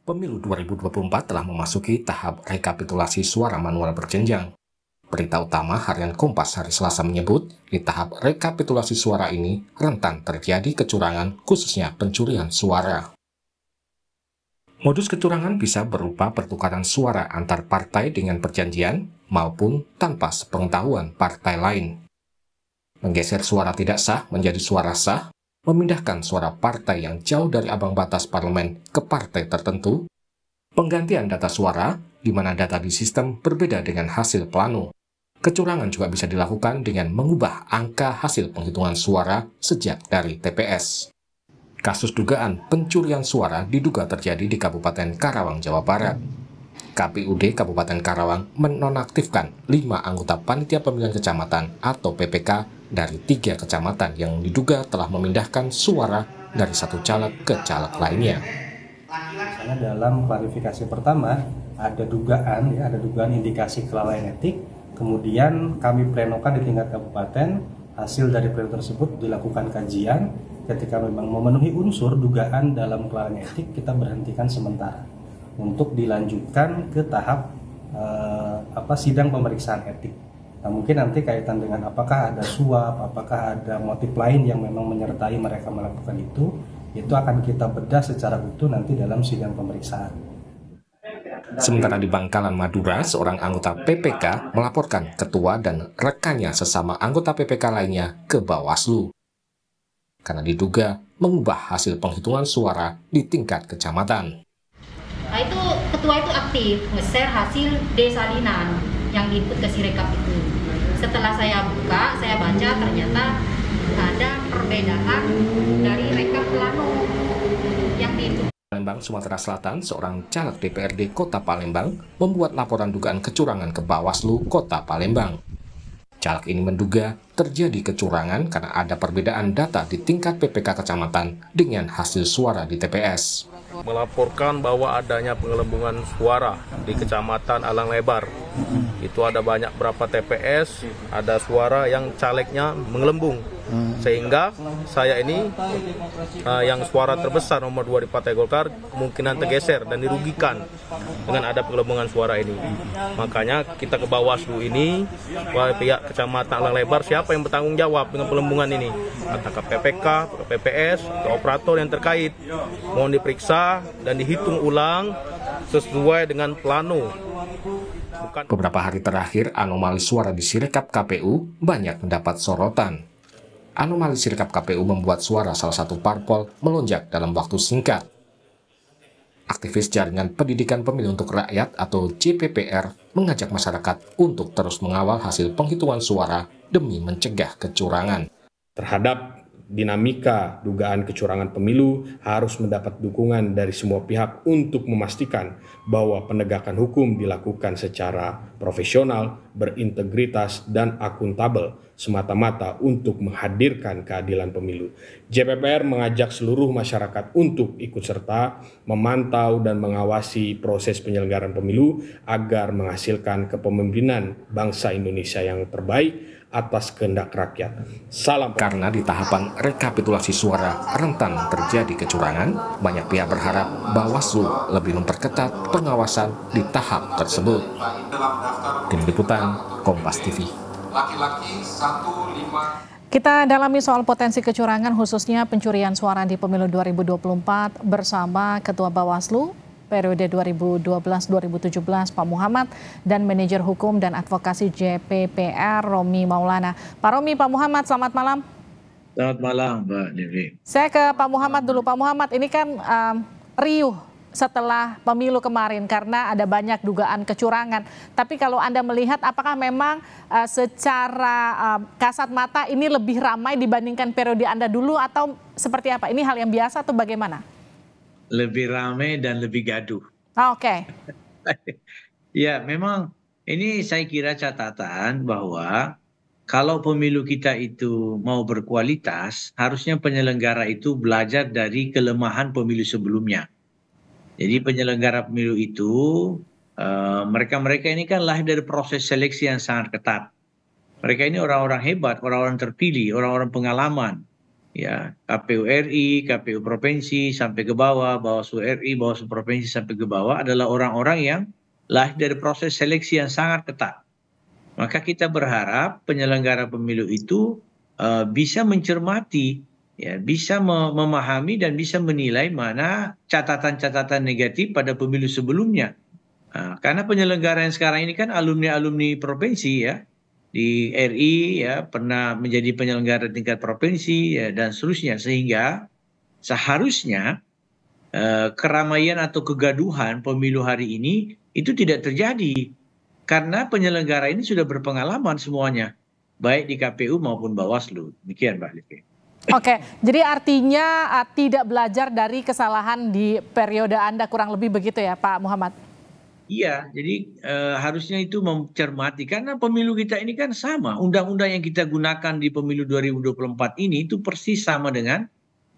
Pemilu 2024 telah memasuki tahap rekapitulasi suara manual berjenjang. Berita utama harian Kompas hari Selasa menyebut, di tahap rekapitulasi suara ini rentan terjadi kecurangan, khususnya pencurian suara. Modus kecurangan bisa berupa pertukaran suara antar partai dengan perjanjian maupun tanpa sepengetahuan partai lain. Menggeser suara tidak sah menjadi suara sah, memindahkan suara partai yang jauh dari ambang batas parlemen ke partai tertentu, penggantian data suara, di mana data di sistem berbeda dengan hasil plano. Kecurangan juga bisa dilakukan dengan mengubah angka hasil penghitungan suara sejak dari TPS. Kasus dugaan pencurian suara diduga terjadi di Kabupaten Karawang, Jawa Barat. KPUD Kabupaten Karawang menonaktifkan 5 anggota Panitia Pemilihan Kecamatan atau PPK dari 3 kecamatan yang diduga telah memindahkan suara dari satu caleg ke caleg lainnya. Karena dalam klarifikasi pertama ada dugaan indikasi kelalaian etik, kemudian kami plenokan di tingkat kabupaten. Hasil dari pleno tersebut dilakukan kajian, ketika memang memenuhi unsur dugaan dalam kelalaian etik, kita berhentikan sementara untuk dilanjutkan ke tahap sidang pemeriksaan etik. Nah, mungkin nanti kaitan dengan apakah ada suap, apakah ada motif lain yang memang menyertai mereka melakukan itu akan kita bedah secara utuh nanti dalam sidang pemeriksaan. Sementara di Bangkalan, Madura, seorang anggota PPK melaporkan ketua dan rekannya sesama anggota PPK lainnya ke Bawaslu karena diduga mengubah hasil penghitungan suara di tingkat kecamatan. Nah, itu ketua itu aktif nge-share hasil desalinan yang diinput ke Sirekap itu. Setelah saya buka, saya baca, ternyata ada perbedaan dari rekap plano yang diinput. Palembang, Sumatera Selatan, seorang caleg DPRD Kota Palembang membuat laporan dugaan kecurangan ke Bawaslu Kota Palembang. Caleg ini menduga terjadi kecurangan karena ada perbedaan data di tingkat PPK kecamatan dengan hasil suara di TPS. Melaporkan bahwa adanya penggelembungan suara di Kecamatan Alang Lebar. Itu ada banyak berapa TPS, ada suara yang calegnya menggelembung. Sehingga saya ini yang suara terbesar nomor 2 di Partai Golkar kemungkinan tergeser dan dirugikan dengan ada penggelembungan suara ini. Makanya kita ke Bawaslu ini, pihak Kecamatan Alang Lebar, siapa yang bertanggung jawab dengan penggelembungan ini? Apakah PPK, PPS, atau operator yang terkait? Mohon diperiksa dan dihitung ulang sesuai dengan plano. Beberapa hari terakhir, anomali suara di Sirekap KPU banyak mendapat sorotan. Anomali Sirekap KPU membuat suara salah satu parpol melonjak dalam waktu singkat. Aktivis Jaringan Pendidikan Pemilu untuk Rakyat atau JPPR mengajak masyarakat untuk terus mengawal hasil penghitungan suara demi mencegah kecurangan. Terhadap dinamika dugaan kecurangan pemilu harus mendapat dukungan dari semua pihak untuk memastikan bahwa penegakan hukum dilakukan secara profesional, berintegritas, dan akuntabel semata-mata untuk menghadirkan keadilan pemilu. JPPR mengajak seluruh masyarakat untuk ikut serta memantau dan mengawasi proses penyelenggaraan pemilu agar menghasilkan kepemimpinan bangsa Indonesia yang terbaik atas kehendak rakyat. Salam. Karena di tahapan rekapitulasi suara rentan terjadi kecurangan, banyak pihak berharap Bawaslu lebih memperketat pengawasan di tahap tersebut. Tim Liputan, Kompas TV. Kita dalami soal potensi kecurangan khususnya pencurian suara di pemilu 2024 bersama Ketua Bawaslu periode 2012-2017 Pak Muhammad dan Manajer Hukum dan Advokasi JPPR Romi Maulana. Pak Romi, Pak Muhammad, selamat malam. Selamat malam, Mbak Dewi. Saya ke Pak Muhammad dulu. Pak Muhammad, ini kan riuh setelah pemilu kemarin karena ada banyak dugaan kecurangan. Tapi kalau Anda melihat apakah memang secara kasat mata ini lebih ramai dibandingkan periode Anda dulu atau seperti apa? Ini hal yang biasa atau bagaimana? Lebih ramai dan lebih gaduh. Oke. Ya, memang ini saya kira catatan bahwa kalau pemilu kita itu mau berkualitas, harusnya penyelenggara itu belajar dari kelemahan pemilu sebelumnya. Jadi penyelenggara pemilu itu, mereka-mereka ini kan lahir dari proses seleksi yang sangat ketat. Mereka ini orang-orang hebat, orang-orang terpilih, orang-orang pengalaman. ya KPU RI, KPU provinsi sampai ke bawah, Bawaslu RI, Bawaslu provinsi sampai ke bawah adalah orang-orang yang lahir dari proses seleksi yang sangat ketat. Maka kita berharap penyelenggara pemilu itu bisa mencermati, ya, bisa memahami dan bisa menilai mana catatan-catatan negatif pada pemilu sebelumnya. Karena penyelenggara yang sekarang ini kan alumni-alumni provinsi, ya, di RI, ya, pernah menjadi penyelenggara tingkat provinsi, ya, dan seterusnya, sehingga seharusnya keramaian atau kegaduhan pemilu hari ini itu tidak terjadi. Karena penyelenggara ini sudah berpengalaman semuanya, baik di KPU maupun Bawaslu. Demikian, Mbak Livi. Oke, jadi artinya tidak belajar dari kesalahan di periode Anda, kurang lebih begitu ya Pak Muhammad? Iya, jadi harusnya itu mencermati, karena pemilu kita ini kan sama. Undang-undang yang kita gunakan di pemilu 2024 ini itu persis sama dengan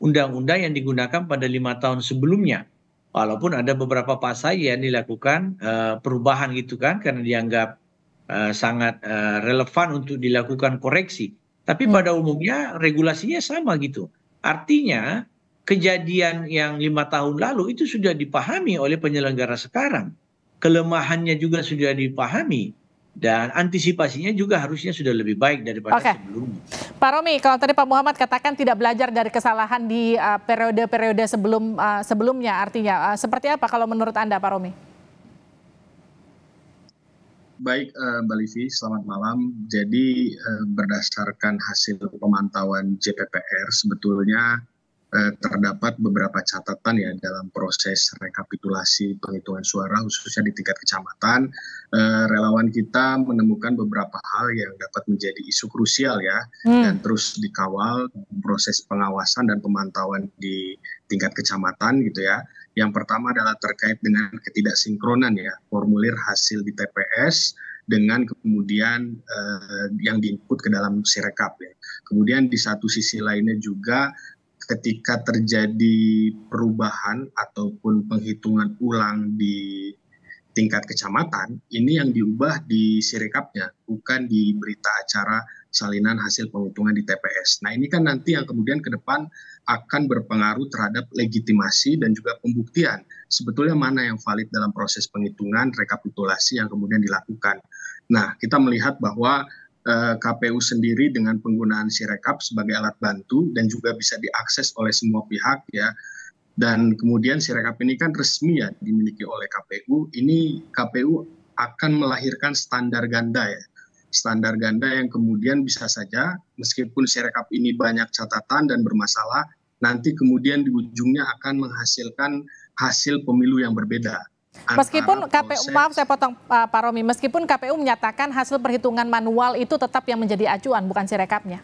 undang-undang yang digunakan pada 5 tahun sebelumnya. Walaupun ada beberapa pasal yang dilakukan perubahan gitu kan, karena dianggap sangat relevan untuk dilakukan koreksi. Tapi pada umumnya regulasinya sama gitu. Artinya kejadian yang 5 tahun lalu itu sudah dipahami oleh penyelenggara sekarang. Kelemahannya juga sudah dipahami. Dan antisipasinya juga harusnya sudah lebih baik daripada sebelumnya. Pak Romi, kalau tadi Pak Muhammad katakan tidak belajar dari kesalahan di periode-periode sebelumnya, artinya seperti apa kalau menurut Anda, Pak Romi? Baik, Mbak Livi, selamat malam. Jadi berdasarkan hasil pemantauan JPPR, sebetulnya terdapat beberapa catatan ya dalam proses rekapitulasi penghitungan suara khususnya di tingkat kecamatan. Relawan kita menemukan beberapa hal yang dapat menjadi isu krusial ya, dan terus dikawal proses pengawasan dan pemantauan di tingkat kecamatan gitu ya. Yang pertama adalah terkait dengan ketidaksinkronan ya formulir hasil di TPS dengan kemudian yang diinput ke dalam Sirekap ya. Kemudian di satu sisi lainnya juga ketika terjadi perubahan ataupun penghitungan ulang di tingkat kecamatan, ini yang diubah di Sirekapnya, bukan di berita acara salinan hasil penghitungan di TPS. Nah ini kan nanti yang kemudian ke depan akan berpengaruh terhadap legitimasi dan juga pembuktian sebetulnya mana yang valid dalam proses penghitungan rekapitulasi yang kemudian dilakukan. Nah kita melihat bahwa KPU sendiri dengan penggunaan Sirekap sebagai alat bantu dan juga bisa diakses oleh semua pihak ya. Dan kemudian Sirekap ini kan resmi ya dimiliki oleh KPU. Ini KPU akan melahirkan standar ganda ya. Standar ganda yang kemudian bisa saja meskipun Sirekap ini banyak catatan dan bermasalah, nanti kemudian di ujungnya akan menghasilkan hasil pemilu yang berbeda. Meskipun KPU, maaf saya potong Pak Romi, meskipun KPU menyatakan hasil perhitungan manual itu tetap yang menjadi acuan, bukan Sirekapnya.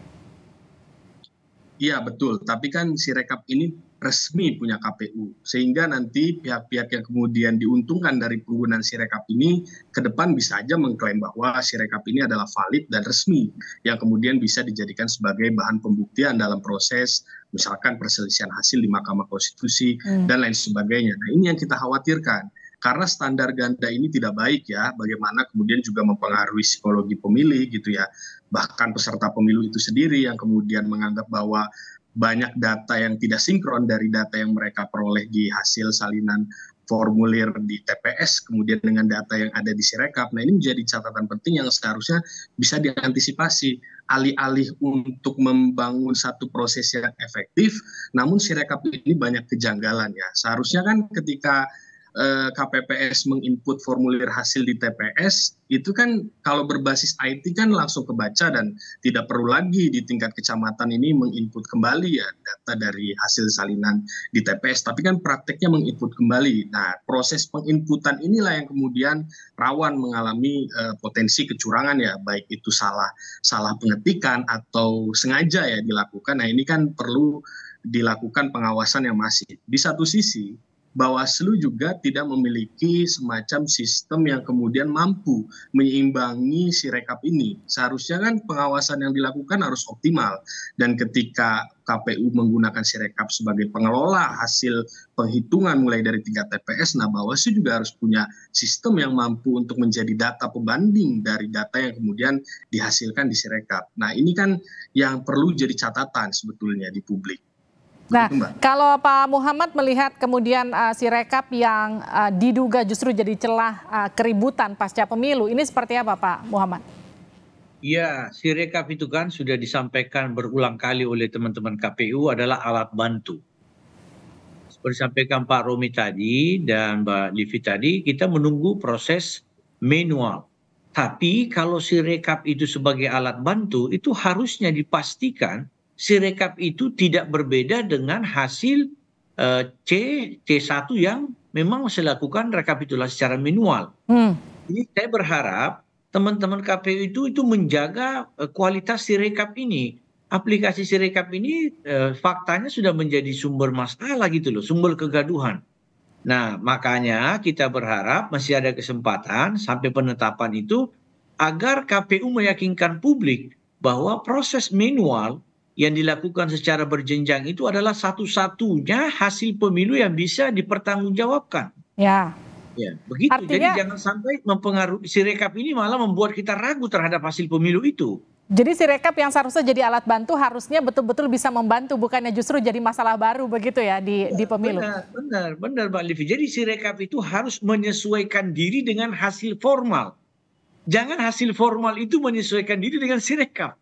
Iya betul, tapi kan Sirekap ini resmi punya KPU, sehingga nanti pihak-pihak yang kemudian diuntungkan dari penggunaan Sirekap ini ke depan bisa aja mengklaim bahwa Sirekap ini adalah valid dan resmi, yang kemudian bisa dijadikan sebagai bahan pembuktian dalam proses misalkan perselisihan hasil di Mahkamah Konstitusi dan lain sebagainya. Nah ini yang kita khawatirkan. Karena standar ganda ini tidak baik ya, bagaimana kemudian juga mempengaruhi psikologi pemilih gitu ya. Bahkan peserta pemilu itu sendiri yang kemudian menganggap bahwa banyak data yang tidak sinkron dari data yang mereka peroleh di hasil salinan formulir di TPS, kemudian dengan data yang ada di Sirekap. Nah ini menjadi catatan penting yang seharusnya bisa diantisipasi. Alih-alih untuk membangun satu proses yang efektif, namun Sirekap ini banyak kejanggalan ya. Seharusnya kan ketika KPPS menginput formulir hasil di TPS itu kan kalau berbasis IT kan langsung kebaca dan tidak perlu lagi di tingkat kecamatan ini menginput kembali ya data dari hasil salinan di TPS, tapi kan prakteknya menginput kembali. Nah proses penginputan inilah yang kemudian rawan mengalami potensi kecurangan ya, baik itu salah pengetikan atau sengaja ya dilakukan. Nah ini kan perlu dilakukan pengawasan yang masif. Di satu sisi Bawaslu juga tidak memiliki semacam sistem yang kemudian mampu menyeimbangi Sirekap ini. Seharusnya kan pengawasan yang dilakukan harus optimal. Dan ketika KPU menggunakan Sirekap sebagai pengelola hasil penghitungan mulai dari tingkat TPS, nah Bawaslu juga harus punya sistem yang mampu untuk menjadi data pembanding dari data yang kemudian dihasilkan di Sirekap. Nah ini kan yang perlu jadi catatan sebetulnya di publik. Nah, kalau Pak Muhammad melihat kemudian Sirekap yang diduga justru jadi celah keributan pasca pemilu, ini seperti apa Pak Muhammad? Ya, Sirekap itu kan sudah disampaikan berulang kali oleh teman-teman KPU adalah alat bantu. Seperti disampaikan Pak Romi tadi dan Mbak Livi tadi, kita menunggu proses manual. Tapi kalau Sirekap itu sebagai alat bantu, itu harusnya dipastikan Sirekap itu tidak berbeda dengan hasil C1 yang memang dilakukan rekapitulasi secara manual. Jadi saya berharap teman-teman KPU itu menjaga kualitas Sirekap ini. Aplikasi Sirekap ini faktanya sudah menjadi sumber masalah gitu loh, sumber kegaduhan. Nah, makanya kita berharap masih ada kesempatan sampai penetapan itu agar KPU meyakinkan publik bahwa proses manual yang dilakukan secara berjenjang itu adalah satu-satunya hasil pemilu yang bisa dipertanggungjawabkan. Ya. Ya, begitu. Artinya, jadi jangan sampai mempengaruhi Sirekap ini malah membuat kita ragu terhadap hasil pemilu itu. Jadi Sirekap yang seharusnya jadi alat bantu harusnya betul-betul bisa membantu, bukannya justru jadi masalah baru begitu ya di pemilu. Benar Mbak Livi. Jadi Sirekap itu harus menyesuaikan diri dengan hasil formal. Jangan hasil formal itu menyesuaikan diri dengan Sirekap.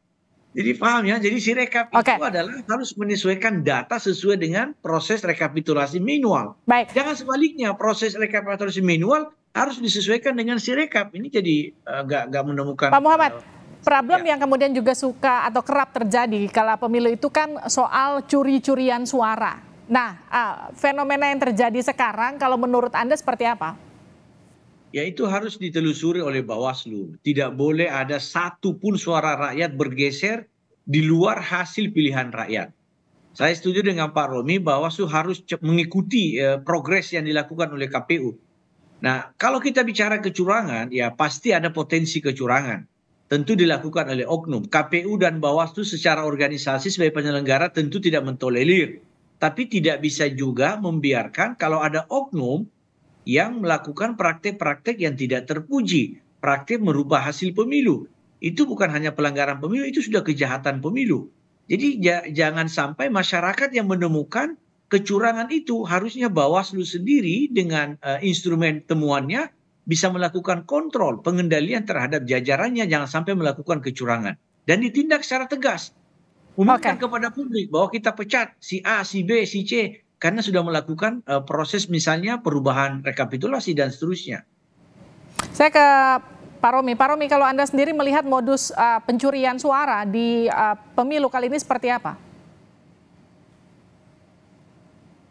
Jadi paham ya, jadi Sirekap itu adalah harus menyesuaikan data sesuai dengan proses rekapitulasi manual. Baik. Jangan sebaliknya, proses rekapitulasi manual harus disesuaikan dengan Sirekap. Ini jadi nggak menemukan. Pak Muhammad, problem yang kemudian juga suka atau kerap terjadi kala pemilu itu kan soal curi-curian suara. Nah, fenomena yang terjadi sekarang kalau menurut Anda seperti apa? Ya itu harus ditelusuri oleh Bawaslu. Tidak boleh ada satupun suara rakyat bergeser di luar hasil pilihan rakyat. Saya setuju dengan Pak Romi, Bawaslu harus mengikuti progres yang dilakukan oleh KPU. Nah, kalau kita bicara kecurangan, ya pasti ada potensi kecurangan. Tentu dilakukan oleh oknum. KPU dan Bawaslu secara organisasi sebagai penyelenggara tentu tidak mentolerir. Tapi tidak bisa juga membiarkan kalau ada oknum yang melakukan praktek-praktek yang tidak terpuji, praktek merubah hasil pemilu. Itu bukan hanya pelanggaran pemilu, itu sudah kejahatan pemilu. Jadi jangan sampai masyarakat yang menemukan kecurangan itu, harusnya Bawaslu sendiri dengan instrumen temuannya bisa melakukan kontrol, pengendalian terhadap jajarannya, jangan sampai melakukan kecurangan. Dan ditindak secara tegas. Umumkan kepada publik bahwa kita pecat si A, si B, si C, karena sudah melakukan proses misalnya perubahan rekapitulasi dan seterusnya. Saya ke Pak Romi. Pak Romi, kalau Anda sendiri melihat modus pencurian suara di pemilu kali ini seperti apa?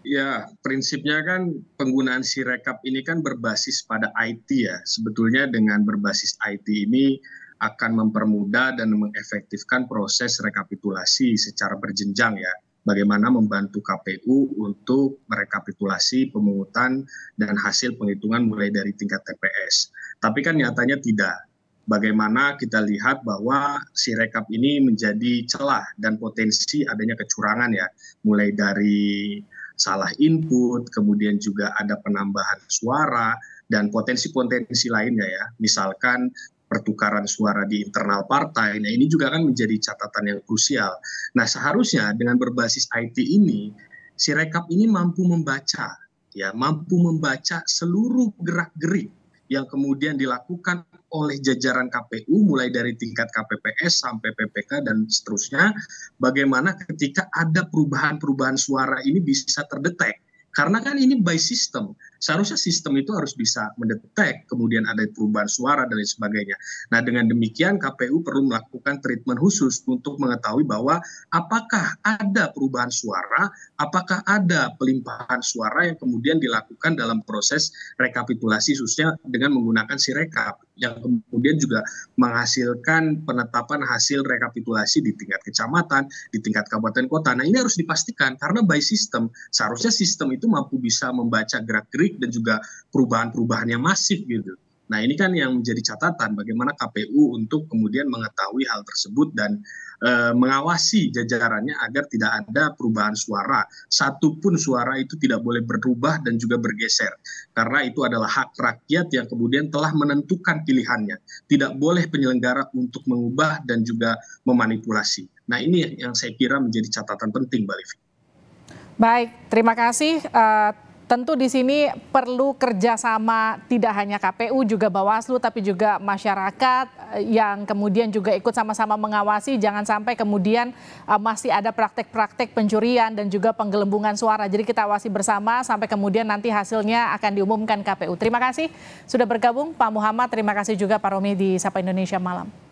Ya, prinsipnya kan penggunaan Sirekap ini kan berbasis pada IT ya. Sebetulnya dengan berbasis IT ini akan mempermudah dan mengefektifkan proses rekapitulasi secara berjenjang ya. Bagaimana membantu KPU untuk merekapitulasi pemungutan dan hasil penghitungan mulai dari tingkat TPS. Tapi kan nyatanya tidak. Bagaimana kita lihat bahwa Sirekap ini menjadi celah dan potensi adanya kecurangan ya. Mulai dari salah input, kemudian juga ada penambahan suara, dan potensi-potensi lainnya ya. Misalkan pertukaran suara di internal partai. Nah ini juga kan menjadi catatan yang krusial. Nah seharusnya dengan berbasis IT ini, Sirekap ini mampu membaca seluruh gerak-gerik yang kemudian dilakukan oleh jajaran KPU mulai dari tingkat KPPS sampai PPK dan seterusnya. Bagaimana ketika ada perubahan-perubahan suara ini bisa terdetek. Karena kan ini by system. seharusnya sistem itu harus bisa mendetek kemudian ada perubahan suara dan lain sebagainya. Nah, dengan demikian KPU perlu melakukan treatment khusus untuk mengetahui bahwa apakah ada perubahan suara, apakah ada pelimpahan suara yang kemudian dilakukan dalam proses rekapitulasi, khususnya dengan menggunakan Sirekap, yang kemudian juga menghasilkan penetapan hasil rekapitulasi di tingkat kecamatan, di tingkat kabupaten kota. Nah, ini harus dipastikan karena by system, seharusnya sistem itu mampu bisa membaca gerak-gerik dan juga perubahan-perubahan yang masif gitu. Nah, ini kan yang menjadi catatan bagaimana KPU untuk kemudian mengetahui hal tersebut dan mengawasi jajarannya agar tidak ada perubahan suara. Satupun suara itu tidak boleh berubah dan juga bergeser. Karena itu adalah hak rakyat yang kemudian telah menentukan pilihannya. Tidak boleh penyelenggara untuk mengubah dan juga memanipulasi. Nah, ini yang saya kira menjadi catatan penting, Mbak Livi. Baik, terima kasih. Tentu di sini perlu kerjasama tidak hanya KPU juga Bawaslu tapi juga masyarakat yang kemudian juga ikut sama-sama mengawasi, jangan sampai kemudian masih ada praktek-praktek pencurian dan juga penggelembungan suara. Jadi kita awasi bersama sampai kemudian nanti hasilnya akan diumumkan KPU. Terima kasih sudah bergabung Pak Muhammad, terima kasih juga Pak Romi di Sapa Indonesia Malam.